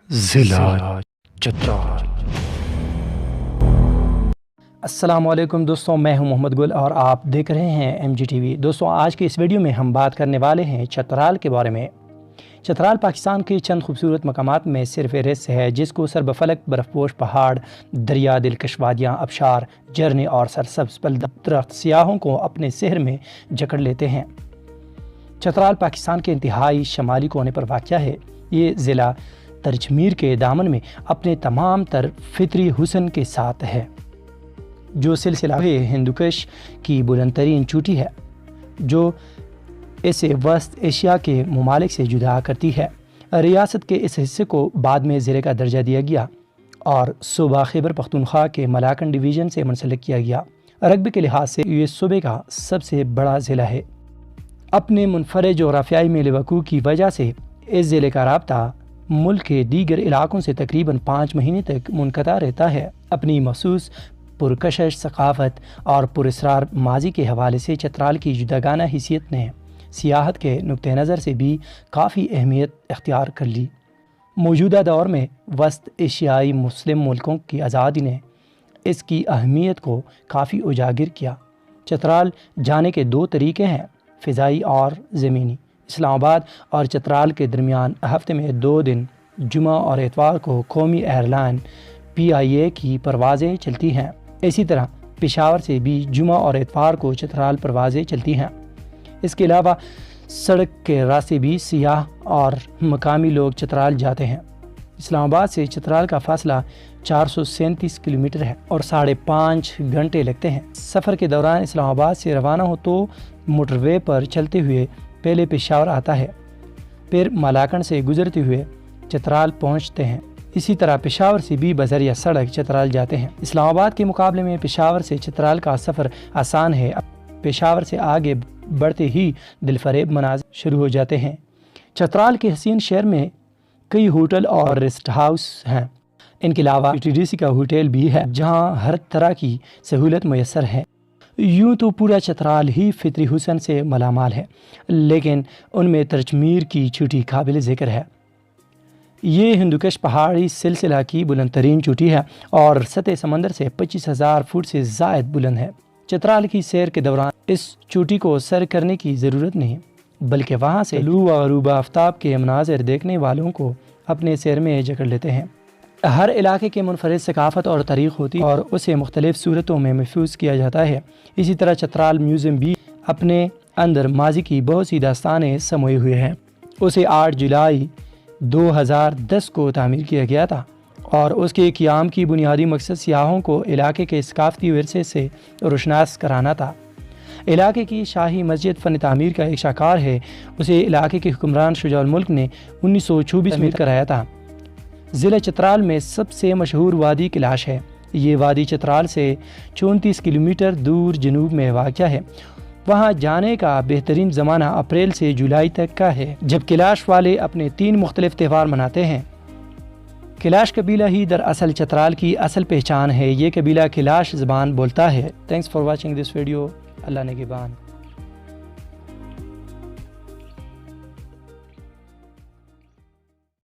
ضلع چترال۔ السلام علیکم دوستوں، میں ہوں محمد گل اور آپ دیکھ رہے ہیں MGTV۔ دوستوں، آج کی اس ویڈیو میں ہم بات کرنے والے ہیں چترال کے بارے میں۔ چترال پاکستان کے چند خوبصورت مقامات میں سر فہرست ہے، جس کو سرب فلک، برف پوش پہاڑ، دریا، دلکش وادیاں، آبشار، جھرنے اور سرسبز درخت سیاحوں کو اپنے سحر میں جکڑ لیتے ہیں۔ چترال پاکستان کے انتہائی شمالی کونے پر واقع ہے۔ یہ ضلع ترجمیر کے دامن میں اپنے تمام تر فطری حسن کے ساتھ ہے، جو سلسلہ ہندوکش کی بلند ترین چوٹی ہے، جو اسے وسط ایشیا کے ممالک سے جدا کرتی ہے۔ ریاست کے اس حصے کو بعد میں ضلع کا درجہ دیا گیا اور صوبہ خیبر پختونخوا کے ملاکن ڈویژن سے منسلک کیا گیا۔ رقبے کے لحاظ سے یہ صوبے کا سب سے بڑا ضلع ہے۔ اپنے منفرد جغرافیائی میل وقوع کی وجہ سے اس ضلع کا رابطہ ملک کے دیگر علاقوں سے تقریباً 5 مہینے تک منقطع رہتا ہے۔ اپنی مخصوص پرکشش ثقافت اور پراسرار ماضی کے حوالے سے چترال کی جداگانہ حیثیت نے سیاحت کے نقطہ نظر سے بھی کافی اہمیت اختیار کر لی۔ موجودہ دور میں وسط ایشیائی مسلم ملکوں کی آزادی نے اس کی اہمیت کو کافی اجاگر کیا۔ چترال جانے کے 2 طریقے ہیں، فضائی اور زمینی۔ اسلام آباد اور چترال کے درمیان ہفتے میں 2 دن جمعہ اور اتوار کو قومی ایئر لائن PIA کی پروازیں چلتی ہیں۔ اسی طرح پشاور سے بھی جمعہ اور اتوار کو چترال پروازیں چلتی ہیں۔ اس کے علاوہ سڑک کے راستے بھی سیاح اور مقامی لوگ چترال جاتے ہیں۔ اسلام آباد سے چترال کا فاصلہ 437 کلومیٹر ہے اور 5.5 گھنٹے لگتے ہیں۔ سفر کے دوران اسلام آباد سے روانہ ہو تو موٹر وے پر چلتے ہوئے پہلے پشاور آتا ہے، پھر ملاکن سے گزرتے ہوئے چترال پہنچتے ہیں۔ اسی طرح پشاور سے بھی بذریعہ سڑک چترال جاتے ہیں۔ اسلام آباد کے مقابلے میں پشاور سے چترال کا سفر آسان ہے۔ پشاور سے آگے بڑھتے ہی دلفریب مناظر شروع ہو جاتے ہیں۔ چترال کے حسین شہر میں کئی ہوٹل اور ریسٹ ہاؤس ہیں۔ ان کے علاوہ TDC کا ہوٹل بھی ہے، جہاں ہر طرح کی سہولت میسر ہے۔ یوں تو پورا چترال ہی فطری حسن سے مالامال ہے، لیکن ان میں ترجمیر کی چوٹی قابل ذکر ہے۔ یہ ہندوکش پہاڑی سلسلہ کی بلند ترین چوٹی ہے اور سطح سمندر سے 25,000 فٹ سے زائد بلند ہے۔ چترال کی سیر کے دوران اس چوٹی کو سر کرنے کی ضرورت نہیں، بلکہ وہاں سے طلوع و غروب آفتاب کے مناظر دیکھنے والوں کو اپنے سیر میں جکڑ لیتے ہیں۔ ہر علاقے کے منفرد ثقافت اور تاریخ ہوتی ہے اور اسے مختلف صورتوں میں محفوظ کیا جاتا ہے۔ اسی طرح چترال میوزیم بھی اپنے اندر ماضی کی بہت سی داستانیں سموئے ہوئے ہیں۔ اسے 8 جولائی 2010 کو تعمیر کیا گیا تھا اور اس کے قیام کی بنیادی مقصد سیاحوں کو علاقے کے ثقافتی ورثے سے روشناس کرانا تھا۔ علاقے کی شاہی مسجد فن تعمیر کا ایک شاہکار ہے۔ اسے علاقے کے حکمران شجاع الملک نے 1924 میں کرایا تھا۔ ضلع چترال میں سب سے مشہور وادی کیلاش ہے۔ یہ وادی چترال سے 34 کلومیٹر دور جنوب میں واقع ہے۔ وہاں جانے کا بہترین زمانہ اپریل سے جولائی تک کا ہے، جب کیلاش والے اپنے 3 مختلف تہوار مناتے ہیں۔ کیلاش قبیلہ ہی دراصل چترال کی اصل پہچان ہے۔ یہ قبیلہ کیلاش زبان بولتا ہے۔ Thanks for watching this video. Allah نگہبان۔